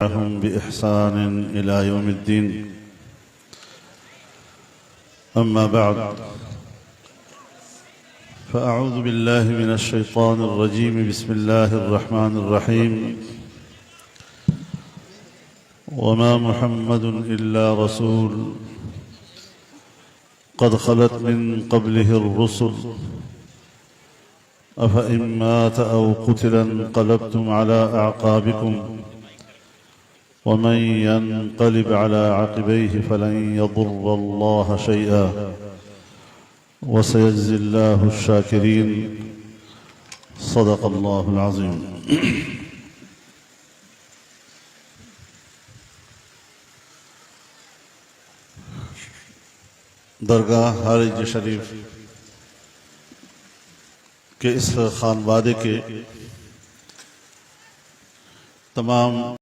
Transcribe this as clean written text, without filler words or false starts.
هم بإحسان إلى يوم الدين. أما بعد، فأعوذ بالله من الشيطان الرجيم. بسم الله الرحمن الرحيم. وما محمد إلا رسول قد خلت من قبله الرسل أفإن مات أو قتل انقلبتم على أعقابكم ومن ينقلب على عقبيه فلن يضر الله شيئا وسيجزي الله الشاكرين. صدق الله العظيم. दरगाह हारिज शरीफ के इस खानवादे के तमाम